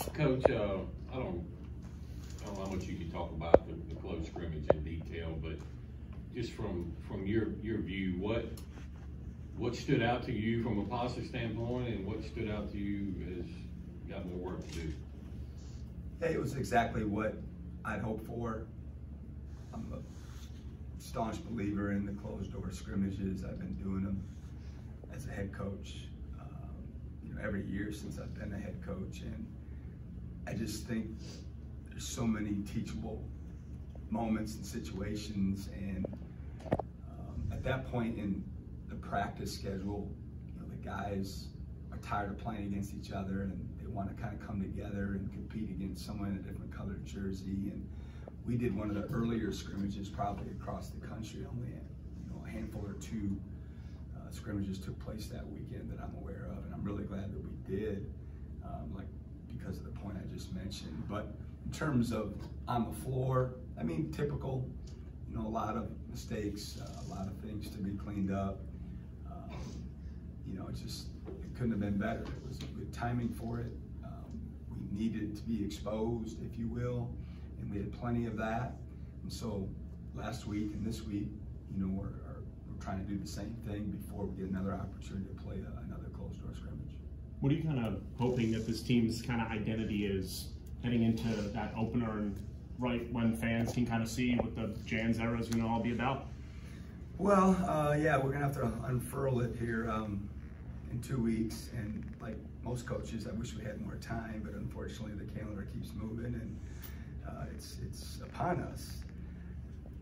Coach, I don't know how much you can talk about the close scrimmage in detail, but just from your view, what stood out to you from a positive standpoint, and what stood out to you as got more work to do? Yeah, it was exactly what I'd hoped for. I'm a staunch believer in the closed door scrimmages. I've been doing them as a head coach, every year since I've been a head coach, and I just think there's so many teachable moments and situations, and at that point in the practice schedule, the guys are tired of playing against each other, and they want to kind of come together and compete against someone in a different colored jersey. And we did one of the earlier scrimmages probably across the country. Only a handful or two scrimmages took place that weekend that I'm aware of, and I'm really glad that we did, because of the point I just mentioned. But in terms of on the floor, I mean, typical, a lot of mistakes, a lot of things to be cleaned up. It couldn't have been better. It was good timing for it. We needed to be exposed, if you will, and we had plenty of that. And so last week and this week, we're trying to do the same thing before we get another opportunity to play another closed door scrimmage. What are you kind of hoping that this team's kind of identity is heading into that opener, and right when fans can kind of see what the Jans era is going to all be about? Well, yeah, we're going to have to unfurl it here in 2 weeks, and like most coaches, I wish we had more time, but unfortunately the calendar keeps moving, and it's upon us.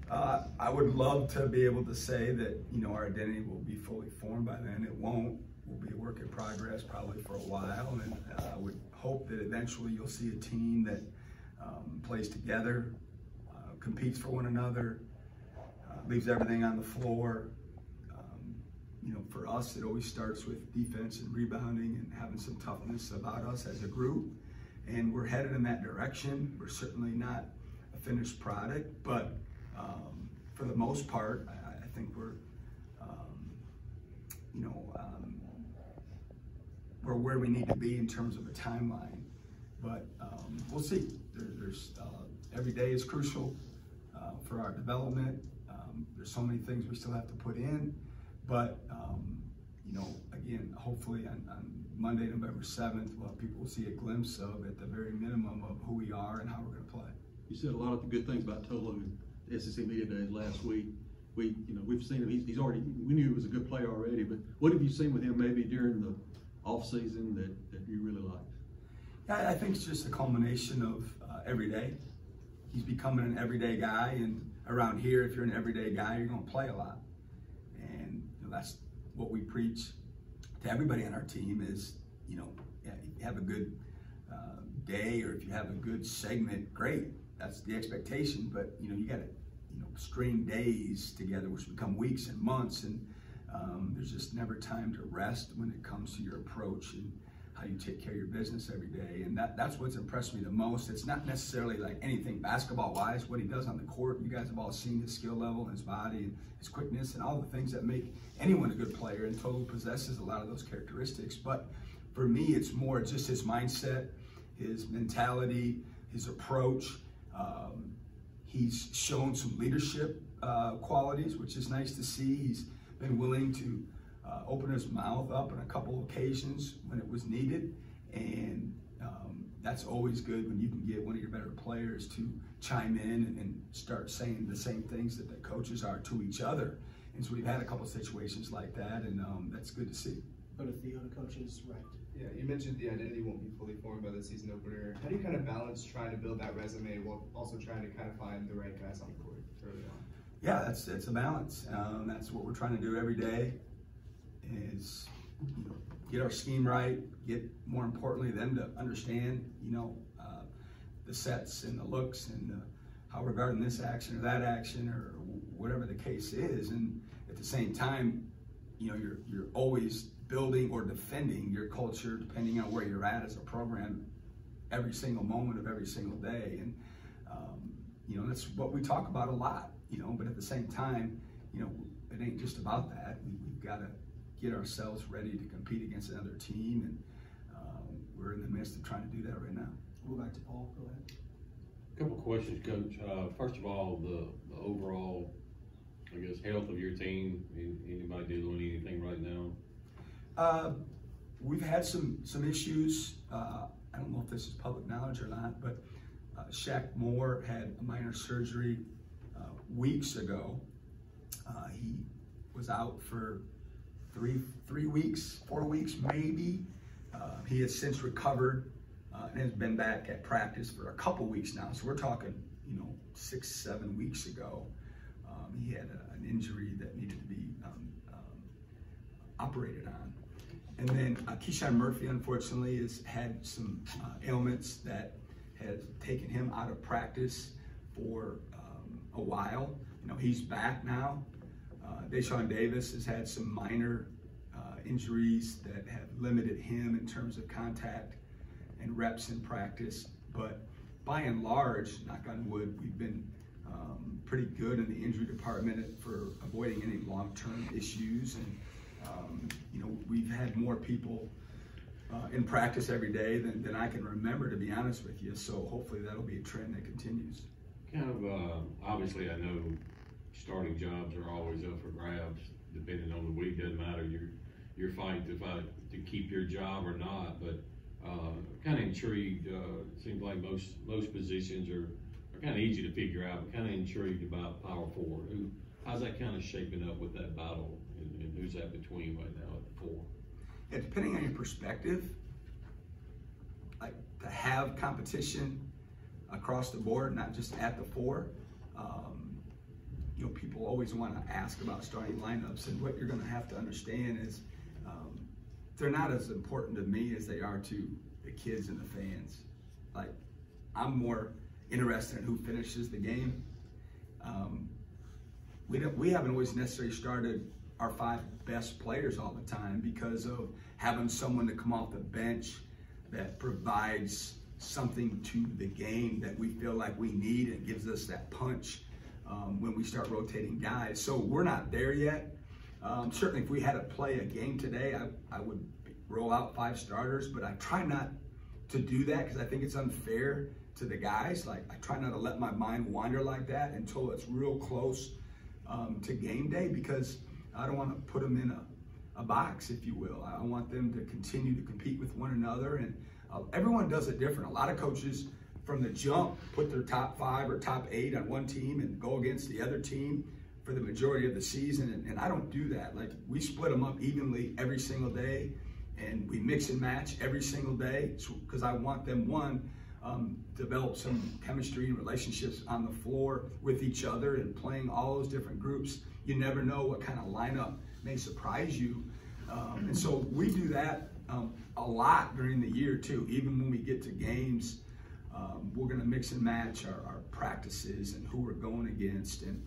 I would love to be able to say that, our identity will be fully formed by then. It won't. We'll be a work in progress probably for a while, and I would hope that eventually you'll see a team that plays together, competes for one another, leaves everything on the floor. For us, it always starts with defense and rebounding and having some toughness about us as a group, and we're headed in that direction. We're certainly not a finished product, but for the most part, I think we're where we need to be in terms of a timeline. But we'll see. There's every day is crucial for our development. There's so many things we still have to put in, but again, hopefully on Monday, November 7th, people will see a glimpse of, at the very minimum, of who we are and how we're going to play. You said a lot of good things about Tolu in SEC Media Days last week. We've seen him. He's already. We knew he was a good player already, but what have you seen with him maybe during the off season that you really liked? Yeah, I think it's just a culmination of every day. He's becoming an everyday guy, and around here, if you're an everyday guy, you're going to play a lot, and that's what we preach to everybody on our team. Is you have a good day, or if you have a good segment, great. That's the expectation. But you got to string days together, which become weeks and months, and there's just never time to rest when it comes to your approach and how you take care of your business every day. And that's what's impressed me the most. It's not necessarily like anything basketball-wise, what he does on the court. You guys have all seen his skill level and his body and his quickness and all the things that make anyone a good player, and Tolu possesses a lot of those characteristics. But for me, it's more just his mindset, his mentality, his approach. He's shown some leadership qualities, which is nice to see. He's been willing to open his mouth up on a couple of occasions when it was needed, and that's always good when you can get one of your better players to chime in and start saying the same things that the coaches are to each other. And so we've had a couple of situations like that, and that's good to see. But if the other coaches, right? Yeah, you mentioned the identity won't be fully formed by the season opener. How do you kind of balance trying to build that resume while also trying to kind of find the right guys on the court early on? Yeah, it's a balance. That's what we're trying to do every day, is get our scheme right, get, more importantly, them to understand, the sets and the looks and how we're guarding this action or that action or whatever the case is. And at the same time, you're always building or defending your culture depending on where you're at as a program every single moment of every single day. And, that's what we talk about a lot, but at the same time, it ain't just about that. We've got to get ourselves ready to compete against another team, and we're in the midst of trying to do that right now. We'll go back to Paul. Go ahead. Couple questions, Coach. First of all, the overall, I guess, health of your team. Anybody doing anything right now? We've had some issues. I don't know if this is public knowledge or not, but Shaq Moore had a minor surgery weeks ago. He was out for 4 weeks maybe. He has since recovered and has been back at practice for a couple weeks now. So we're talking, 6-7 weeks ago. He had an injury that needed to be operated on. And then Keyshawn Murphy, unfortunately, has had some ailments that has taken him out of practice for a while. He's back now. Deshaun Davis has had some minor injuries that have limited him in terms of contact and reps in practice. But by and large, knock on wood, we've been pretty good in the injury department for avoiding any long-term issues. And we've had more people in practice every day than I can remember, to be honest with you. So hopefully that'll be a trend that continues. Kind of, obviously I know starting jobs are always up for grabs, depending on the week. Doesn't matter, you're fighting to keep your job or not, but kind of intrigued. Seems like most positions are kind of easy to figure out, but kind of intrigued about power forward. How's that kind of shaping up with that battle, and who's that between right now at the 4? Yeah, depending on your perspective, like to have competition across the board, not just at the 4. People always want to ask about starting lineups, and what you're going to have to understand is they're not as important to me as they are to the kids and the fans. Like, I'm more interested in who finishes the game. We haven't always necessarily started our 5 best players all the time because of having someone to come off the bench that provides something to the game that we feel like we need and gives us that punch when we start rotating guys. So we're not there yet. Certainly if we had to play a game today, I would roll out 5 starters, but I try not to do that because I think it's unfair to the guys. Like, I try not to let my mind wander like that until it's real close to game day, because I don't want to put them in a box, if you will. I want them to continue to compete with one another, and everyone does it different. A lot of coaches from the jump put their top 5 or top 8 on one team and go against the other team for the majority of the season, and I don't do that. Like, we split them up evenly every single day, and we mix and match every single day, because I want them, develop some chemistry and relationships on the floor with each other, and playing all those different groups. You never know what kind of lineup may surprise you. And so we do that a lot during the year too. Even when we get to games, we're gonna mix and match our practices and who we're going against. And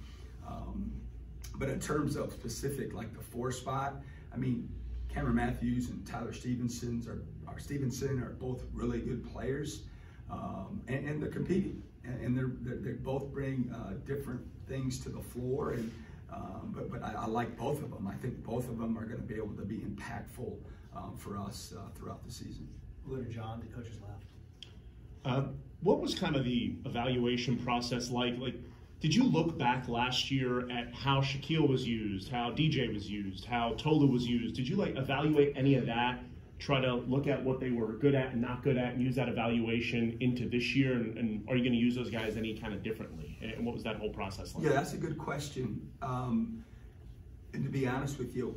but in terms of specific, like the 4 spot, I mean, Cameron Matthews and Tyler Stevenson are both really good players, and they're competing, and they both bring different things to the floor. And but I like both of them. I think both of them are going to be able to be impactful for us throughout the season. We'll go to John, the coach's left. What was kind of the evaluation process like? Did you look back last year at how Shaquille was used, how DJ was used, how Tolu was used? Did you evaluate any of that, try to look at what they were good at and not good at, and use that evaluation into this year? And are you going to use those guys any kind of differently? And what was that whole process like? Yeah, that's a good question. And to be honest with you,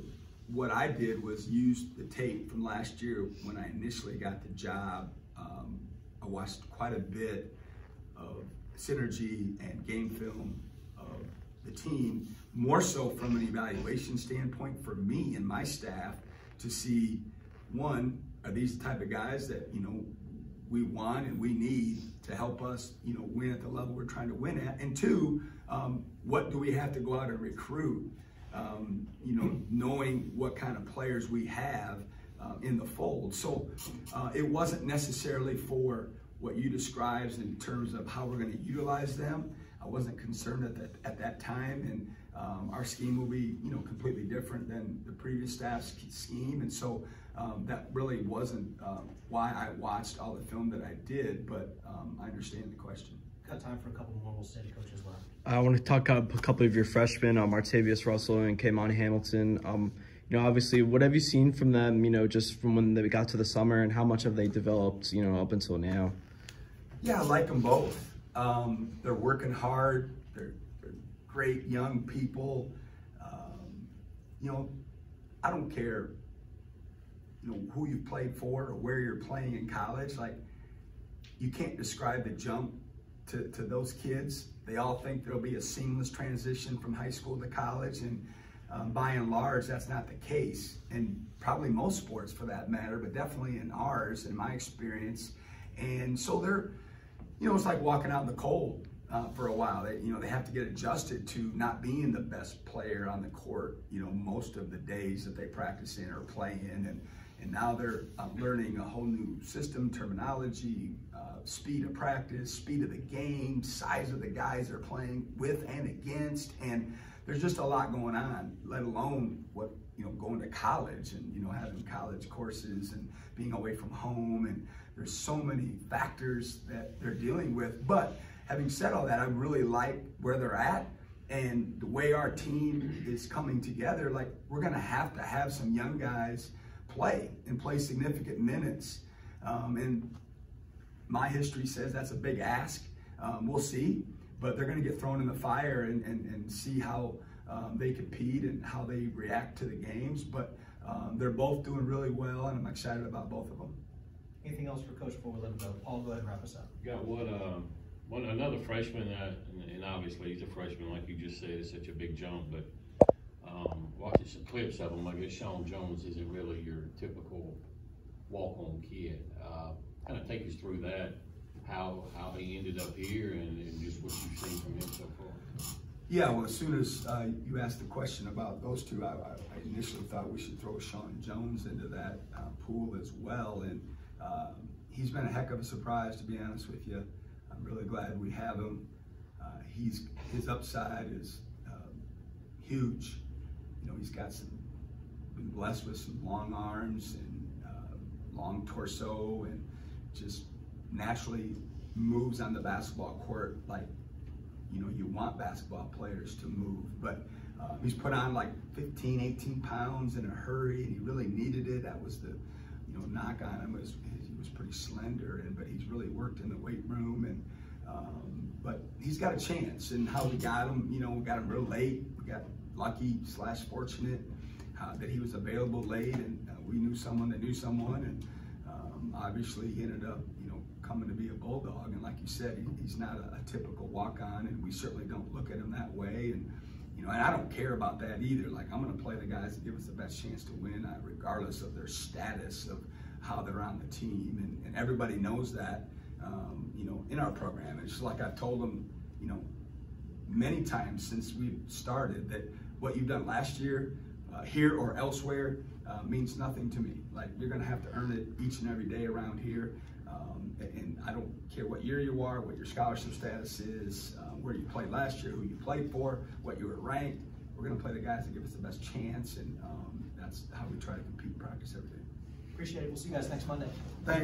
what I did was use the tape from last year when I initially got the job. I watched quite a bit of synergy and game film of the team, more so from an evaluation standpoint for me and my staff, to see, one, are these the type of guys that we want and we need to help us win at the level we're trying to win at, and 2, what do we have to go out and recruit, knowing what kind of players we have in the fold. So it wasn't necessarily for what you described in terms of how we're going to utilize them. I wasn't concerned at that time, and our scheme will be completely different than the previous staff's scheme. And so that really wasn't why I watched all the film that I did, but I understand the question. Got time for a couple more. We'll send coaches left. I want to talk about a couple of your freshmen, Martavius Russell and K'Mon Hamilton. You know, obviously, what have you seen from them, you know, just from when they got to the summer, and how much have they developed, you know, up until now? Yeah, I like them both. They're working hard. They're great young people. You know, I don't care, you know, who you've played for or where you're playing in college. Like, you can't describe the jump to those kids. They all think there'll be a seamless transition from high school to college, and by and large, that's not the case. And probably most sports for that matter, but definitely in ours, in my experience. And so they're, you know, it's like walking out in the cold for a while. They, you know, they have to get adjusted to not being the best player on the court, you know, most of the days that they practice in or play in. And now they're learning a whole new system, terminology, speed of practice, speed of the game, size of the guys they're playing with and against. And there's just a lot going on, let alone what, you know, going to college and, you know, having college courses and being away from home. And there's so many factors that they're dealing with. But having said all that, I really like where they're at and the way our team is coming together. Like, we're going to have some young guys play and play significant minutes. And my history says that's a big ask. We'll see, but they're going to get thrown in the fire and see how they compete and how they react to the games. But they're both doing really well, and I'm excited about both of them. Anything else for Coach before we let him go? Paul, go ahead and wrap us up. Got another freshman, and obviously he's a freshman, like you just said. It's such a big jump, but watching some clips of him, I guess Sean Jones isn't really your typical walk-on kid. Kind of take us through that, how he ended up here, and just what you've seen from him so far. Yeah, well, as soon as you asked the question about those two, I initially thought we should throw Sean Jones into that pool as well. And he's been a heck of a surprise, to be honest with you. I'm really glad we have him. His upside is huge. You know, he's been blessed with some long arms and long torso, and just naturally moves on the basketball court like, you know, you want basketball players to move. But he's put on like 15, 18 pounds in a hurry, and he really needed it. That was the, you know, knock on him. He was pretty slender, but he's really worked in the weight room. And but he's got a chance. And how we got him, you know, we got him real late. We got lucky / fortunate that he was available late, and we knew someone that knew someone, and obviously he ended up, you know, coming to be a Bulldog. And like you said, he's not a typical walk-on, and we certainly don't look at him that way. And you know, and I don't care about that either. Like, I'm going to play the guys that give us the best chance to win, regardless of their status of how they're on the team, and everybody knows that. You know, in our program, it's just like I've told them, you know, many times since we started, that what you've done last year, here or elsewhere, means nothing to me. Like, you're going to have to earn it each and every day around here. And I don't care what year you are, what your scholarship status is, where you played last year, who you played for, what you were ranked. We're going to play the guys that give us the best chance, and that's how we try to compete and practice every day. Appreciate it. We'll see you guys next Monday. Thanks.